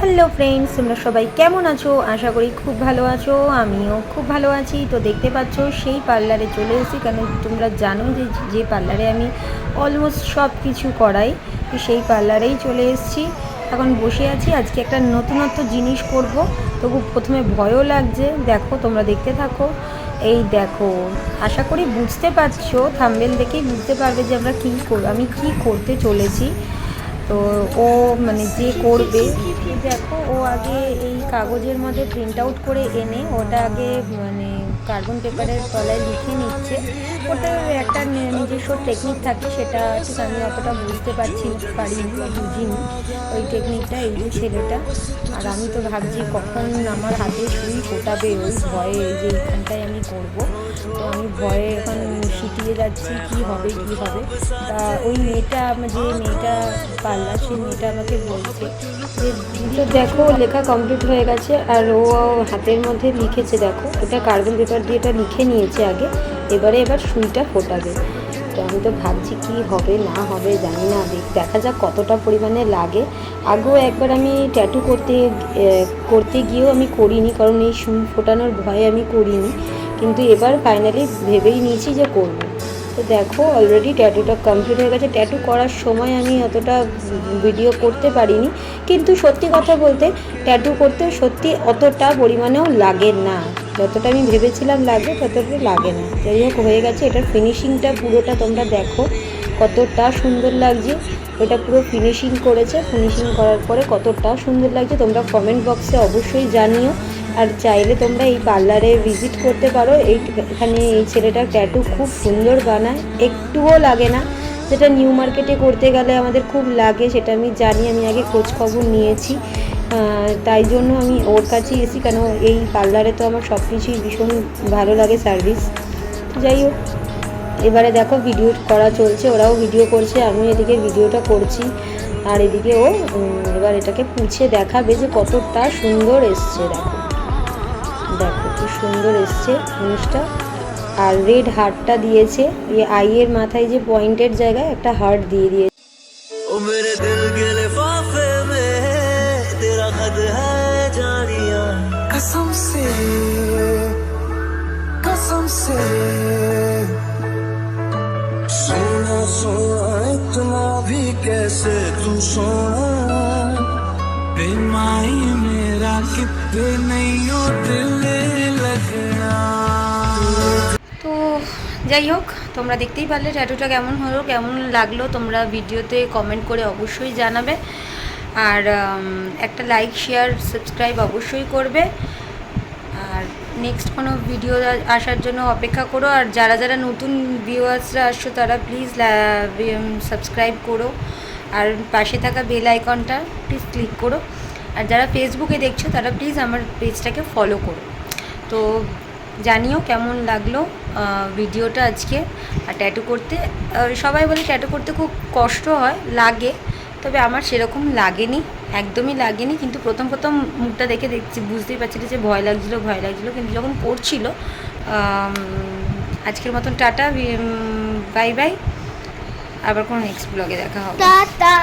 Hello friends, তোমরা সবাই কেমন আছো? আশা করি খুব ভালো আছো। আমিও খুব ভালো আছি। তো দেখতে পাচ্ছ সেই পার্লারে চলে এসেছি, কারণ তোমরা জানো যে যে পার্লারে আমি অলমোস্ট সব কিছু করাই, সেই পার্লারেই চলে এসেছি। এখন বসে আছি, আজকে একটা নতুনত্ব জিনিস করব। তবু প্রথমে ভয়ও লাগছে। দেখো, তোমরা দেখতে থাকো। এই দেখো, আশা করি বুঝতে পারছো, থাম্বনেল দেখেই বুঝতে পারবে যে আমি কি করতে চলেছি। তো ও মানে যে করবে, দেখো ও আগে এই কাগজের মধ্যে প্রিন্ট আউট করে এনে ওটা আগে মানে কার্বন পেপারের তলায় লিখে নিচ্ছে। ওটার একটা নিজস্ব টেকনিক থাকে, সেটা ঠিক আমি অতটা বুঝতে পারিনি বা বুঝিনি ওই টেকনিকটা। এই যে ছেলেটা, আর আমি তো ভাবছি কখন আমার হাতে সুই ফোটাবে ওই ভয়ে, যে এইখানটায় আমি করব। তো আমি ভয়ে এখন সিটিয়ে যাচ্ছি কি হবে কি হবে। তা ওই মেয়েটা, যে মেয়েটা পারলার, সেই মেয়েটা আমাকে বলছে যে তো দেখো লেখা কমপ্লিট হয়ে গেছে, আর ও হাতের মধ্যে লিখেছে। দেখো, এটা কার্বন পেপার দিয়ে এটা লিখে নিয়েছে আগে, এবার সুইটা ফোটাবে। তো আমি তো ভাবছি কি হবে না হবে জানি না, দেখা যাক কতটা পরিমাণে লাগে। আগেও একবার আমি ট্যাটু করতে গিয়েও আমি করিনি, কারণ এই সুই ফোটানোর ভয়ে আমি করিনি। কিন্তু এবার ফাইনালি ভেবেই নিয়েছি যে করব। তো দেখো অলরেডি ট্যাটুটা কমপ্লিট হয়ে গেছে। ট্যাটু করার সময় আমি অতটা ভিডিও করতে পারিনি, কিন্তু সত্যি কথা বলতে ট্যাটু করতে সত্যি অতটা পরিমাণেও লাগে না, যতটা আমি ভেবেছিলাম লাগবে ততটা লাগে না। যাই হোক, হয়ে গেছে। এটার ফিনিশিংটা পুরোটা তোমরা দেখো কতটা সুন্দর লাগছে। ওটা পুরো ফিনিশিং করেছে, ফিনিশিং করার পরে কতটা সুন্দর লাগছে তোমরা কমেন্ট বক্সে অবশ্যই জানিও। আর চাইলে তোমরা এই পার্লারে ভিজিট করতে পারো। এখানে এই ছেলেটা ট্যাটু খুব সুন্দর বানায়, একটুও লাগে না। যেটা নিউ মার্কেটে করতে গেলে আমাদের খুব লাগে, সেটা আমি জানি, আমি আগে খোঁজখবর নিয়েছি। তাই জন্য আমি ওর কাছেই এসি, কেন এই পার্লারে তো আমার সব কিছুই ভীষণ ভালো লাগে, সার্ভিস। যাই হোক, এবারে দেখো ভিডিও করা চলছে, ওরাও ভিডিও করছে, আমি এদিকে ভিডিওটা করছি। আর এদিকে ও এবার এটাকে পুছে দেখাবে যে কতটা সুন্দর এসছে। দেখো দেখো কি সুন্দর এসছে জিনিসটা। আর রেড হার্টটা দিয়েছে, এই আইয়ের মাথায় যে পয়েন্টের জায়গায় একটা হার্ট দিয়ে দিয়েছে। ओ मेरे दिल के लिफाफे में तेरा खत है जानिया, कसम से सोना सोना इतना भी कैसे तू सोना बेमाई मेरा कितने नहीं हो दिल लगना। তো যাই হোক, তোমরা দেখতেই পারলে ট্যাটুটা কেমন হলো, কেমন লাগলো তোমরা ভিডিওতে কমেন্ট করে অবশ্যই জানাবে। আর একটা লাইক শেয়ার সাবস্ক্রাইব অবশ্যই করবে। আর নেক্সট কোনো ভিডিও আসার জন্য অপেক্ষা করো। আর যারা যারা নতুন ভিউয়ার্সরা আসছো তারা প্লিজ সাবস্ক্রাইব করো, আর পাশে থাকা বেল আইকনটা প্লিজ ক্লিক করো। আর যারা ফেসবুকে দেখছো তারা প্লিজ আমার পেজটাকে ফলো করো। তো জানিও কেমন লাগলো ভিডিওটা আজকে। আর ট্যাটু করতে সবাই বলে ট্যাটু করতে খুব কষ্ট হয়, লাগে, তবে আমার সেরকম লাগেনি, একদমই লাগেনি। কিন্তু প্রথম মুখটা দেখে বুঝতেই পারছিলো যে ভয় লাগছিলো, কিন্তু যখন করছিল। আজকের মতন টাটা, বাই বাই। আবার কোনো নেক্সট ব্লগে দেখা হবে। টাটা।